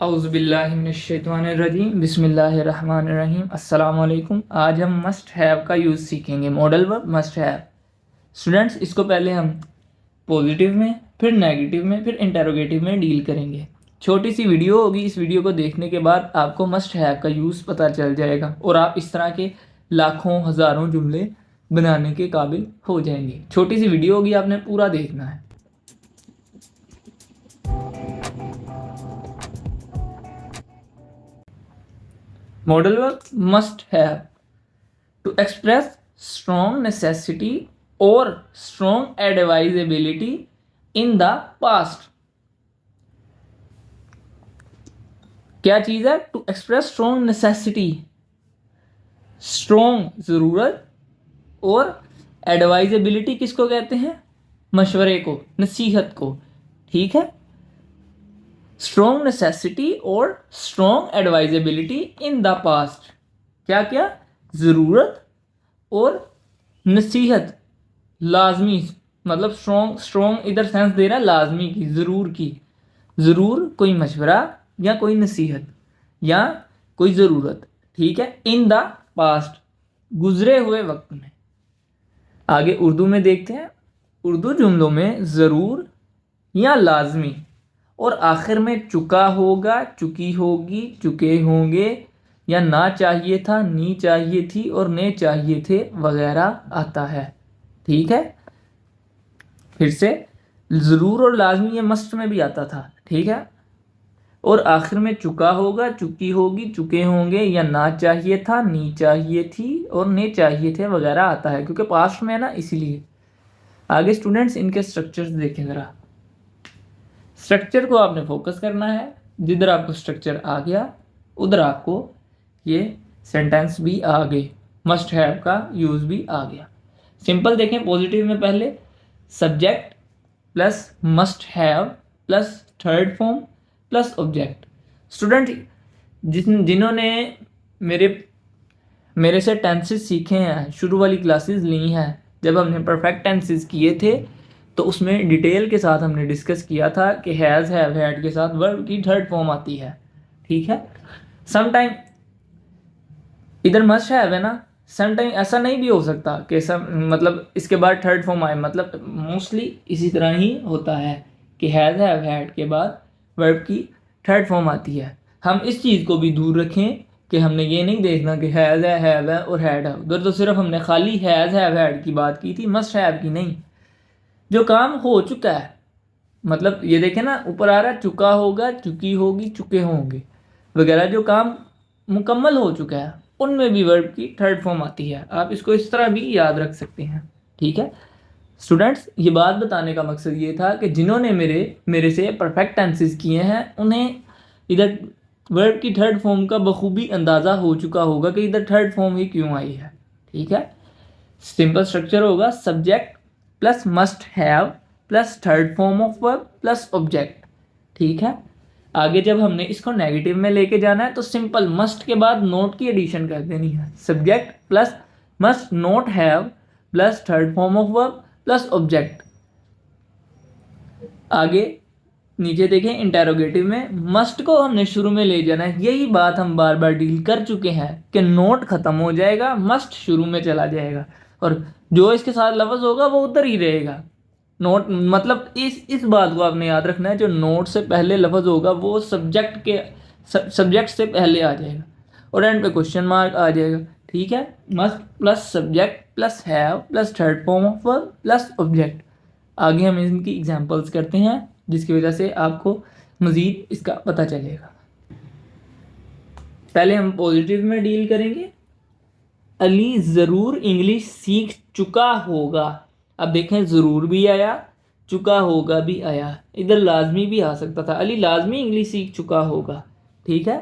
औज़ुबिल्लाहिमिनश्शैतानिर्रजीम बिस्मिल्लाहिर्रहमानिर्रहीम अस्सलाम वालेकुम। आज हम मस्ट हैव का यूज़ सीखेंगे। Modal verb must have. Students, इसको पहले हम पॉजिटिव में, फिर नेगेटिव में, फिर इंटरोगेटिव में डील करेंगे। छोटी सी वीडियो होगी। इस वीडियो को देखने के बाद आपको मस्ट हैव का यूज़ पता चल जाएगा और आप इस तरह के लाखों हज़ारों जुमले बनाने के काबिल हो जाएंगे। छोटी सी वीडियो होगी, आपने पूरा देखना है। Modal verb must have to express strong necessity or strong advisability in the past। क्या चीज है? To express strong necessity, strong जरूरत, और एडवाइजेबिलिटी किसको कहते हैं? मशवरे को, नसीहत को। ठीक है, स्ट्रॉन्ग नेसेसिटी और स्ट्रॉन्ग एडवाइजेबिलिटी इन द पास्ट। क्या क्या? ज़रूरत और नसीहत, लाजमी, मतलब स्ट्रॉन्ग इधर सेंस दे रहा है लाजमी की, ज़रूर की। ज़रूर कोई मशवरा या कोई नसीहत या कोई ज़रूरत। ठीक है, इन द पास्ट, गुजरे हुए वक्त में। आगे उर्दू में देखते हैं। उर्दू जुमलों में ज़रूर या लाजमी और आखिर में चुका होगा, चुकी होगी, चुके होंगे, या ना चाहिए था, नी चाहिए थी और ने चाहिए थे वगैरह आता है। ठीक है, फिर से ज़रूर और लाजमी ये मस्ट में भी आता था। ठीक है, और आखिर में चुका होगा, चुकी होगी, चुके होंगे, या ना चाहिए था, नी चाहिए थी और ने चाहिए थे वगैरह आता है, क्योंकि पास्ट में है ना, इसीलिए। आगे स्टूडेंट्स इनके स्ट्रक्चर्स देखें ज़रा। स्ट्रक्चर को आपने फोकस करना है। जिधर आपको स्ट्रक्चर आ गया उधर आपको ये सेंटेंस भी आ गए, मस्ट हैव का यूज़ भी आ गया। सिंपल देखें। पॉजिटिव में पहले subject plus must have plus third form plus object. Student जिन्होंने मेरे से टेंसेस सीखे हैं, शुरू वाली क्लासेस ली हैं, जब हमने परफेक्ट टेंसेस किए थे तो उसमें डिटेल के साथ हमने डिस्कस किया था कि हैज़, हैव, हैड के साथ वर्ब की थर्ड फॉर्म आती है। ठीक है, समटाइम इधर मस्ट हैव है ना, समटाइम ऐसा नहीं भी हो सकता कि मतलब इसके बाद थर्ड फॉर्म आए। मतलब मोस्टली इसी तरह ही होता है कि हैज़, हैव, हैड के बाद वर्ब की थर्ड फॉर्म आती है। हम इस चीज़ को भी दूर रखें कि हमने ये नहीं देखना कि हैज़ है, हैव है और हैड है। उधर तो सिर्फ हमने खाली हैज़, हैव, हैड की बात की थी, मस्ट हैव की नहीं। जो काम हो चुका है, मतलब ये देखें ना, ऊपर आ रहा है चुका होगा, चुकी होगी, चुके होंगे वगैरह। जो काम मुकम्मल हो चुका है उनमें भी वर्ब की थर्ड फॉर्म आती है। आप इसको इस तरह भी याद रख सकते हैं। ठीक है स्टूडेंट्स, ये बात बताने का मकसद ये था कि जिन्होंने मेरे से परफेक्ट टेंसेस किए हैं उन्हें इधर वर्ब की थर्ड फॉर्म का बखूबी अंदाज़ा हो चुका होगा कि इधर थर्ड फॉर्म ही क्यों आई है। ठीक है, सिंपल स्ट्रक्चर होगा subject plus must have plus third form of verb plus object. ठीक है, आगे जब हमने इसको नेगेटिव में लेके जाना है तो सिंपल मस्ट के बाद नोट की एडिशन कर देनी है। Subject plus must not have plus third form of verb plus object. आगे नीचे देखें, इंटेरोगेटिव में मस्ट को हमने शुरू में ले जाना है। यही बात हम बार बार डील कर चुके हैं कि नोट खत्म हो जाएगा, मस्ट शुरू में चला जाएगा और जो इसके साथ लफ्ज़ होगा वो उधर ही रहेगा। नोट मतलब इस बात को आपने याद रखना है, जो नोट से पहले लफ्ज़ होगा वो सब्जेक्ट से पहले आ जाएगा और एंड पे क्वेश्चन मार्क आ जाएगा। ठीक है, must plus subject plus have plus third form of verb plus object. आगे हम इनकी एग्जांपल्स करते हैं जिसकी वजह से आपको मज़ीद इसका पता चलेगा। पहले हम पॉजिटिव में डील करेंगे। अली ज़रूर इंग्लिश सीख चुका होगा। अब देखें, ज़रूर भी आया, चुका होगा भी आया, इधर लाजमी भी आ सकता था। अली लाजमी इंग्लिश सीख चुका होगा। ठीक है,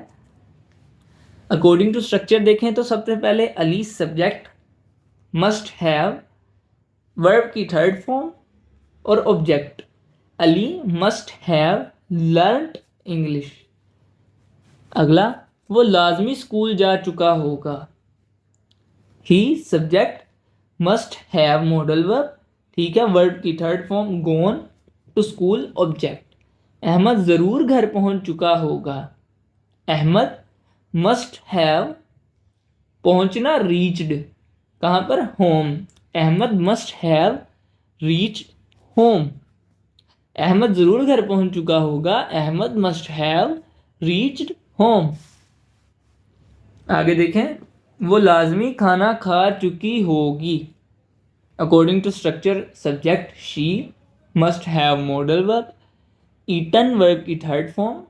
अकॉर्डिंग टू स्ट्रक्चर देखें तो सबसे पहले Ali subject, must have verb की थर्ड फॉर्म और object. Ali must have learned English. अगला, वो लाजमी स्कूल जा चुका होगा। He subject, must have modal verb, ठीक है, वर्ब की third form gone to school object. Ahmad ज़रूर घर पहुंच चुका होगा। अहमद मस्ट हैव, पहुंचना रीच्ड, कहाँ पर, home. Ahmad must have reached home, Ahmad जरूर घर पहुंच चुका होगा। Ahmad must have reached home. आगे देखें, वो लाजमी खाना खा चुकी होगी। According to structure subject she, must have modal verb, eaten verb की थर्ड फॉर्म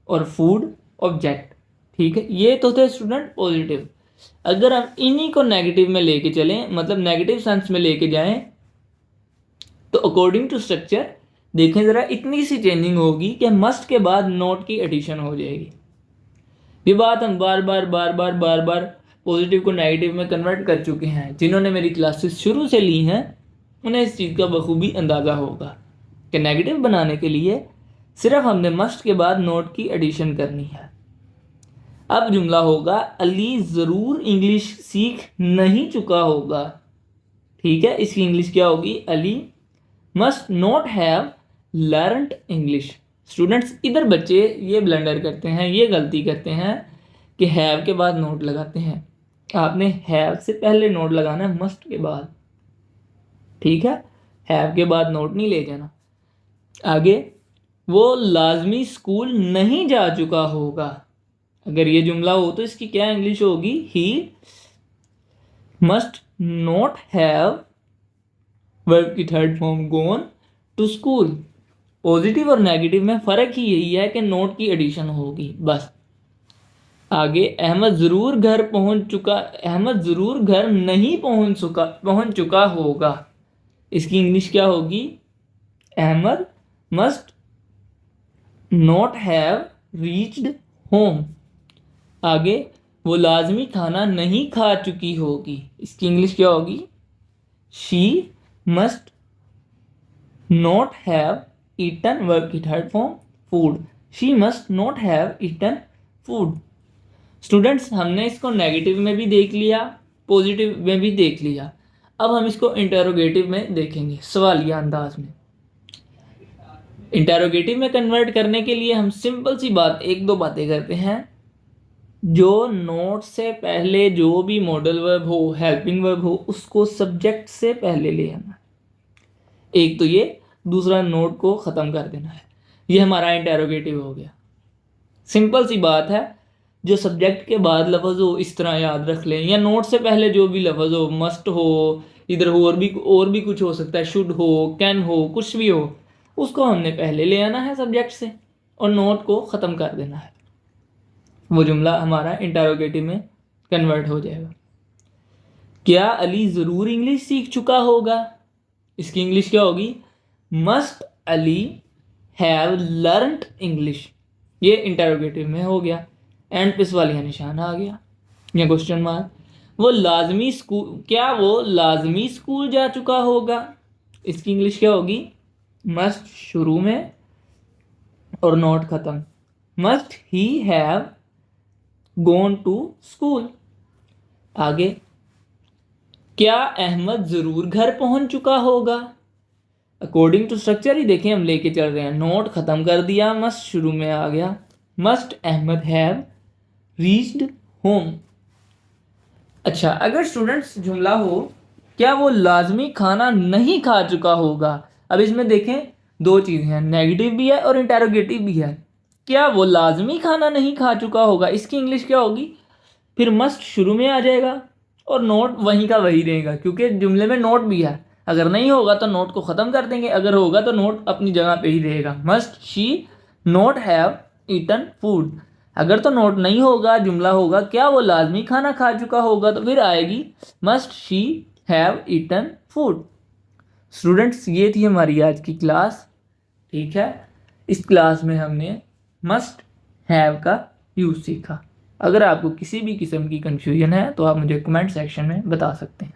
और फूड ऑब्जेक्ट। ठीक है, ये तो थे स्टूडेंट पॉजिटिव। अगर हम इन्हीं को नेगेटिव में लेके चलें, मतलब नेगेटिव सेंस में लेके जाएं, तो अकॉर्डिंग टू स्ट्रक्चर देखें ज़रा, इतनी सी चेंजिंग होगी कि मस्ट के बाद नोट की एडिशन हो जाएगी। ये बात हम बार बार पॉजिटिव को नेगेटिव में कन्वर्ट कर चुके हैं। जिन्होंने मेरी क्लासेस शुरू से ली हैं उन्हें इस चीज़ का बखूबी अंदाज़ा होगा कि नेगेटिव बनाने के लिए सिर्फ हमने मस्ट के बाद नोट की एडिशन करनी है। अब जुमला होगा, अली ज़रूर इंग्लिश सीख नहीं चुका होगा। ठीक है, इसकी इंग्लिश क्या होगी, Ali must not have learned English. Students, इधर बच्चे ये ब्लंडर करते हैं, ये गलती करते हैं कि हैव के बाद नोट लगाते हैं। आपने हैव से पहले नोट लगाना है, मस्ट के बाद। ठीक है, हैव के बाद नोट नहीं ले जाना। आगे, वो लाजमी स्कूल नहीं जा चुका होगा। अगर ये जुमला हो तो इसकी क्या इंग्लिश होगी, he must not have verb की third form gone to school. Positive और नेगेटिव में फ़र्क ही यही है कि नोट की एडिशन होगी, बस। आगे, अहमद ज़रूर घर पहुंच चुका, अहमद ज़रूर घर नहीं पहुंच चुका होगा। इसकी इंग्लिश क्या होगी, Ahmad must not have reached home. आगे, वो लाजमी खाना नहीं खा चुकी होगी। इसकी इंग्लिश क्या होगी, she must not have eaten verb की third form food, she must not have eaten food. Students, हमने इसको नेगेटिव में भी देख लिया, पॉजिटिव में भी देख लिया। अब हम इसको इंटरोगेटिव में देखेंगे, सवालिया अंदाज में। इंटरोगेटिव में कन्वर्ट करने के लिए हम सिंपल सी बात, एक दो बातें करते हैं। जो नोट से पहले जो भी मॉडल वर्ब हो, हेल्पिंग वर्ब हो, उसको सब्जेक्ट से पहले ले आना। एक तो ये, दूसरा नोट को ख़त्म कर देना है। ये हमारा इंटरोगेटिव हो गया। सिंपल सी बात है, जो सब्जेक्ट के बाद लफ्ज़ हो इस तरह याद रख लें, या नोट से पहले जो भी लफ्ज़ हो, मस्ट हो, इधर हो और भी कुछ हो सकता है, शुड हो, कैन हो, कुछ भी हो, उसको हमने पहले ले आना है सब्जेक्ट से और नोट को ख़त्म कर देना है। वो जुमला हमारा इंटरोगेटिव में कन्वर्ट हो जाएगा। क्या अली ज़रूर इंग्लिश सीख चुका होगा। इसकी इंग्लिश क्या होगी, must Ali have learned English. ये इंटरोगेटिव में हो गया, एंड पे सवालिया निशान आ गया या क्वेश्चन मार्क। वो लाजमी स्कूल, क्या वो लाजमी स्कूल जा चुका होगा। इसकी इंग्लिश क्या होगी, मस्ट शुरू में और नोट ख़त्म, must he have gone to school. आगे, क्या अहमद ज़रूर घर पहुंच चुका होगा। अकॉर्डिंग टू स्ट्रक्चर ही देखें, हम लेके चल रहे हैं, नोट ख़त्म कर दिया, मस्ट शुरू में आ गया, must Ahmad have reached home. अच्छा, अगर स्टूडेंट्स जुमला हो, क्या वो लाजमी खाना नहीं खा चुका होगा। अब इसमें देखें दो चीज़ें हैं, नेगेटिव भी है और इंटरोगेटिव भी है। क्या वो लाजमी खाना नहीं खा चुका होगा, इसकी इंग्लिश क्या होगी, फिर मस्ट शुरू में आ जाएगा और नोट वहीं का वही रहेगा, क्योंकि जुमले में नोट भी है। अगर नहीं होगा तो नोट को ख़त्म कर देंगे, अगर होगा तो नोट अपनी जगह पे ही रहेगा। Must she not have eaten food. अगर तो नोट नहीं होगा, जुमला होगा क्या वो लाजमी खाना खा चुका होगा, तो फिर आएगी must she have eaten food. Students, ये थी हमारी आज की क्लास। ठीक है, इस क्लास में हमने मस्ट हैव का यूज़ सीखा। अगर आपको किसी भी किस्म की कन्फ्यूजन है तो आप मुझे कमेंट सेक्शन में बता सकते हैं।